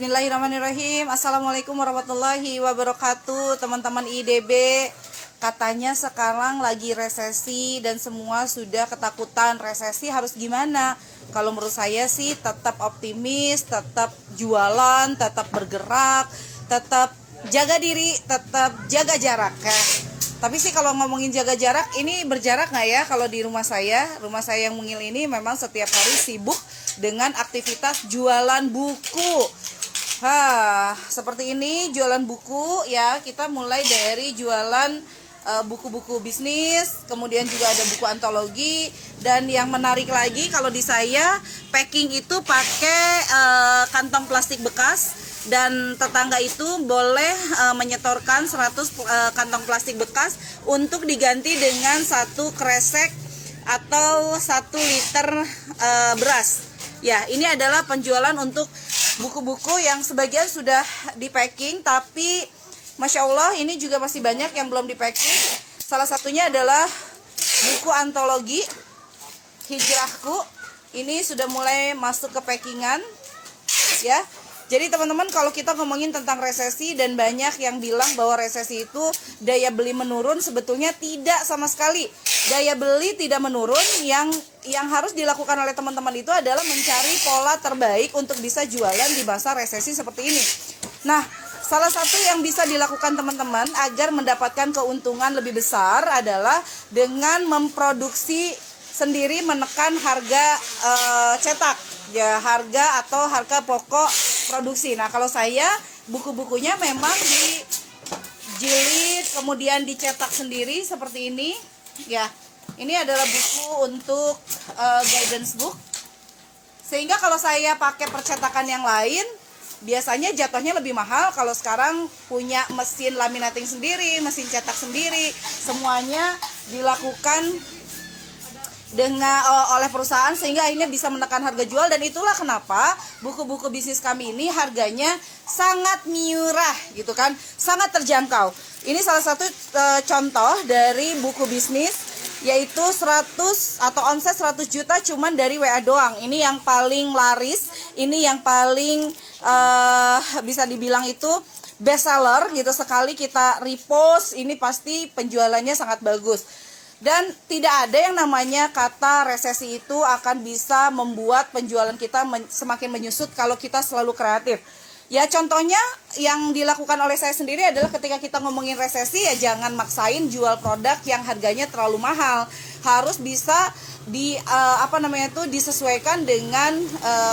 Bismillahirrahmanirrahim. Assalamualaikum warahmatullahi wabarakatuh. Teman-teman IDB, katanya sekarang lagi resesi dan semua sudah ketakutan. Resesi harus gimana? Kalau menurut saya sih tetap optimis, tetap jualan, tetap bergerak, tetap jaga diri, tetap jaga jarak ya. Tapi sih kalau ngomongin jaga jarak, ini berjarak nggak ya? Kalau di rumah saya yang Mungil ini memang setiap hari sibuk dengan aktivitas jualan buku. Seperti ini jualan buku ya. Kita mulai dari jualan buku-buku bisnis, kemudian juga ada buku antologi, dan yang menarik lagi kalau di saya packing itu pakai kantong plastik bekas. Dan tetangga itu boleh menyetorkan 100 kantong plastik bekas untuk diganti dengan 1 kresek atau 1 liter beras. Ya, ini adalah penjualan untuk buku-buku yang sebagian sudah di packing, tapi Masya Allah ini juga masih banyak yang belum di packing. Salah satunya adalah buku antologi Hijrahku. Ini sudah mulai masuk ke packingan ya. Jadi teman-teman, kalau kita ngomongin tentang resesi dan banyak yang bilang bahwa resesi itu daya beli menurun, sebetulnya tidak sama sekali. Daya beli tidak menurun, yang harus dilakukan oleh teman-teman itu adalah mencari pola terbaik untuk bisa jualan di masa resesi seperti ini. Nah, salah satu yang bisa dilakukan teman-teman agar mendapatkan keuntungan lebih besar adalah dengan memproduksi sendiri, menekan harga cetak ya, harga atau harga pokok produksi. Nah, kalau saya buku-bukunya memang dijilid kemudian dicetak sendiri seperti ini ya. Ini adalah buku untuk guidance book, sehingga kalau saya pakai percetakan yang lain biasanya jatuhnya lebih mahal. Kalau sekarang punya mesin laminating sendiri, mesin cetak sendiri, semuanya dilakukan dengan oleh perusahaan, sehingga akhirnya bisa menekan harga jual. Dan itulah kenapa buku-buku bisnis kami ini harganya sangat murah gitu kan, sangat terjangkau. Ini salah satu contoh dari buku bisnis, yaitu 100 atau omset 100 juta cuman dari WA doang. Ini yang paling laris, ini yang paling bisa dibilang itu best seller gitu. Sekali kita repost ini pasti penjualannya sangat bagus. Dan tidak ada yang namanya kata resesi itu akan bisa membuat penjualan kita semakin menyusut kalau kita selalu kreatif. Ya, contohnya yang dilakukan oleh saya sendiri adalah ketika kita ngomongin resesi, ya jangan maksain jual produk yang harganya terlalu mahal. Harus bisa disesuaikan dengan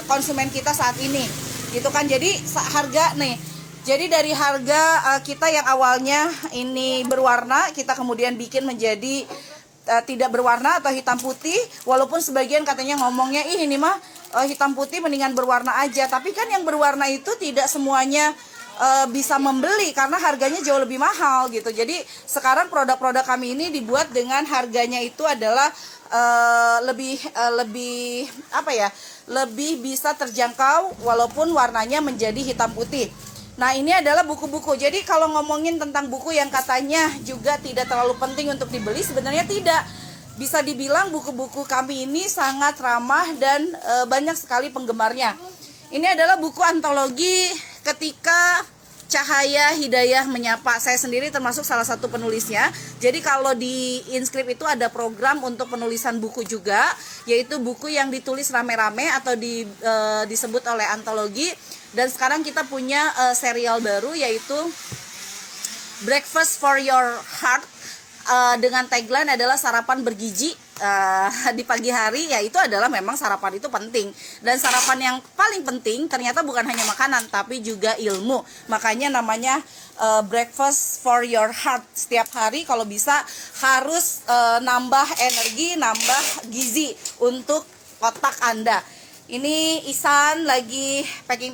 konsumen kita saat ini. Gitu kan. Jadi harga nih. Jadi dari harga kita yang awalnya ini berwarna, kita kemudian bikin menjadi tidak berwarna atau hitam putih. Walaupun sebagian katanya ngomongnya ini mah hitam putih mendingan berwarna aja, tapi kan yang berwarna itu tidak semuanya bisa membeli karena harganya jauh lebih mahal gitu. Jadi sekarang produk-produk kami ini dibuat dengan harganya itu adalah lebih bisa terjangkau walaupun warnanya menjadi hitam putih. Nah, ini adalah buku-buku. Jadi kalau ngomongin tentang buku yang katanya juga tidak terlalu penting untuk dibeli, sebenarnya tidak. Bisa dibilang buku-buku kami ini sangat ramah dan banyak sekali penggemarnya. Ini adalah buku antologi Ketika Cahaya Hidayah Menyapa. Saya sendiri termasuk salah satu penulisnya. Jadi kalau di Inscript itu ada program untuk penulisan buku juga, yaitu buku yang ditulis rame-rame atau disebut oleh antologi. Dan sekarang kita punya serial baru, yaitu Breakfast for Your Heart, dengan tagline adalah sarapan bergizi di pagi hari. Ya, itu adalah memang sarapan itu penting, dan sarapan yang paling penting ternyata bukan hanya makanan tapi juga ilmu. Makanya namanya Breakfast for Your Heart. Setiap hari kalau bisa harus nambah energi, nambah gizi untuk otak Anda. Ini Isan lagi packing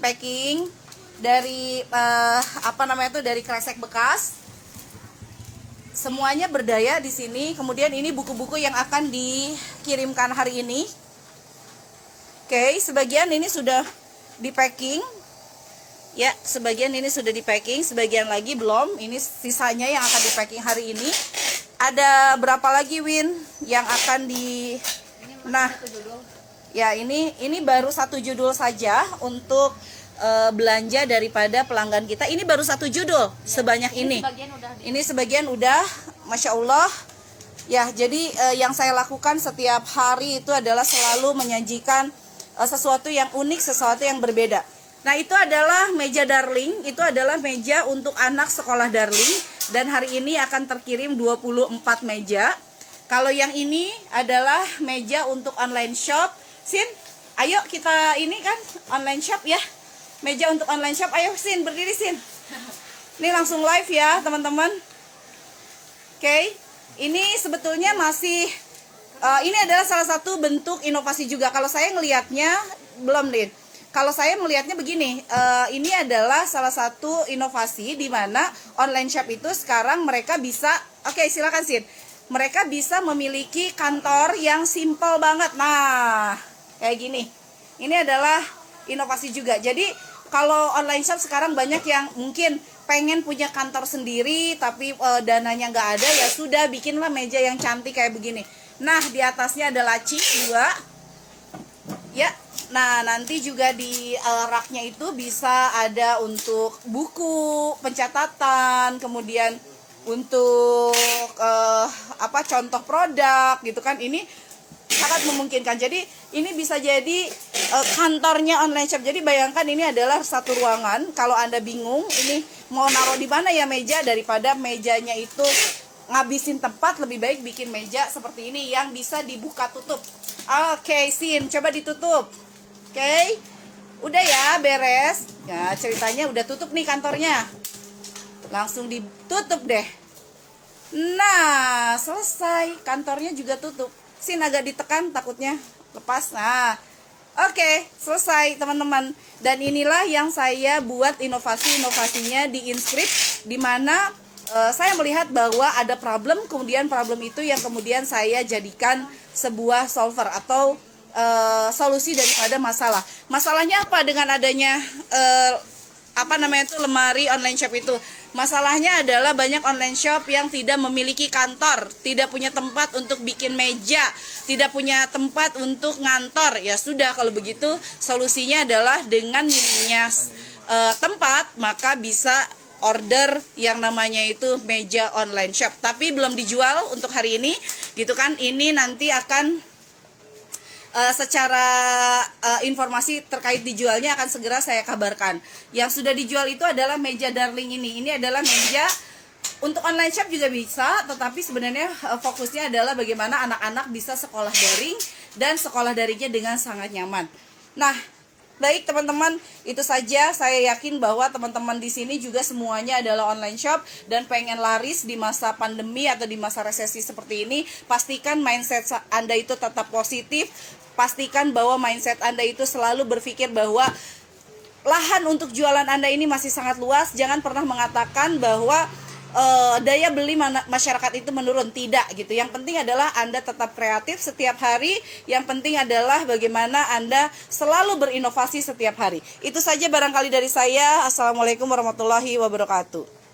dari dari kresek bekas. Semuanya berdaya di sini. Kemudian ini buku-buku yang akan dikirimkan hari ini. Oke, sebagian ini sudah di packing. Ya, sebagian ini sudah di packing, sebagian lagi belum. Ini sisanya yang akan di packing hari ini. Ada berapa lagi, Win, yang akan di Nah, ya ini baru 1 judul saja untuk belanja daripada pelanggan kita. Ini baru satu judul sebanyak ini. Ini sebagian udah, Masya Allah. Ya, jadi yang saya lakukan setiap hari itu adalah selalu menyajikan sesuatu yang unik, sesuatu yang berbeda. Nah, itu adalah meja Darling, itu adalah meja untuk anak sekolah Darling, dan hari ini akan terkirim 24 meja. Kalau yang ini adalah meja untuk online shop. Sin, ayo kita ini kan online shop ya. Meja untuk online shop, ayo Sin, berdiri Sin. Ini langsung live ya teman-teman. Oke, ini sebetulnya masih ini adalah salah satu bentuk inovasi juga. Kalau saya ngelihatnya belum, Din. Kalau saya melihatnya begini, ini adalah salah satu inovasi di mana online shop itu sekarang mereka bisa, oke silakan Sin. Mereka bisa memiliki kantor yang simple banget. Nah, kayak gini. Ini adalah inovasi juga. Jadi kalau online shop sekarang banyak yang mungkin pengen punya kantor sendiri tapi dananya nggak ada, ya sudah bikinlah meja yang cantik kayak begini. Nah, di atasnya ada laci 2. Ya. Nah, nanti juga di raknya itu bisa ada untuk buku, pencatatan, kemudian untuk contoh produk gitu kan. Ini sangat memungkinkan. Jadi ini bisa jadi kantornya online shop. Jadi bayangkan ini adalah satu ruangan. Kalau Anda bingung ini mau naruh di mana ya meja, daripada mejanya itu ngabisin tempat, lebih baik bikin meja seperti ini yang bisa dibuka tutup. Oke, Sin, coba ditutup. Oke. Udah ya, beres. Ya, ceritanya udah tutup nih kantornya. Langsung ditutup deh. Nah, selesai. Kantornya juga tutup. Sin agak ditekan takutnya lepas. Nah, oke, selesai teman-teman. Dan inilah yang saya buat inovasinya di Inscript, di mana saya melihat bahwa ada problem, kemudian problem itu yang kemudian saya jadikan sebuah solver atau solusi daripada masalah. Masalahnya apa dengan adanya lemari online shop itu? Masalahnya adalah banyak online shop yang tidak memiliki kantor, tidak punya tempat untuk bikin meja, tidak punya tempat untuk ngantor. Ya sudah, kalau begitu solusinya adalah dengan minimnya tempat, maka bisa order yang namanya itu meja online shop. Tapi belum dijual untuk hari ini, gitu kan? Ini nanti akan secara informasi terkait dijualnya akan segera saya kabarkan. Yang sudah dijual itu adalah meja Darling ini. Ini adalah meja untuk online shop juga bisa, tetapi sebenarnya fokusnya adalah bagaimana anak-anak bisa sekolah daring dan sekolah daringnya dengan sangat nyaman. Nah, baik teman-teman, itu saja. Saya yakin bahwa teman-teman di sini juga semuanya adalah online shop dan pengen laris di masa pandemi atau di masa resesi seperti ini. Pastikan mindset Anda itu tetap positif. Pastikan bahwa mindset Anda itu selalu berpikir bahwa lahan untuk jualan Anda ini masih sangat luas. Jangan pernah mengatakan bahwa daya beli masyarakat itu menurun. Tidak gitu. Yang penting adalah Anda tetap kreatif setiap hari. Yang penting adalah bagaimana Anda selalu berinovasi setiap hari. Itu saja barangkali dari saya. Assalamualaikum warahmatullahi wabarakatuh.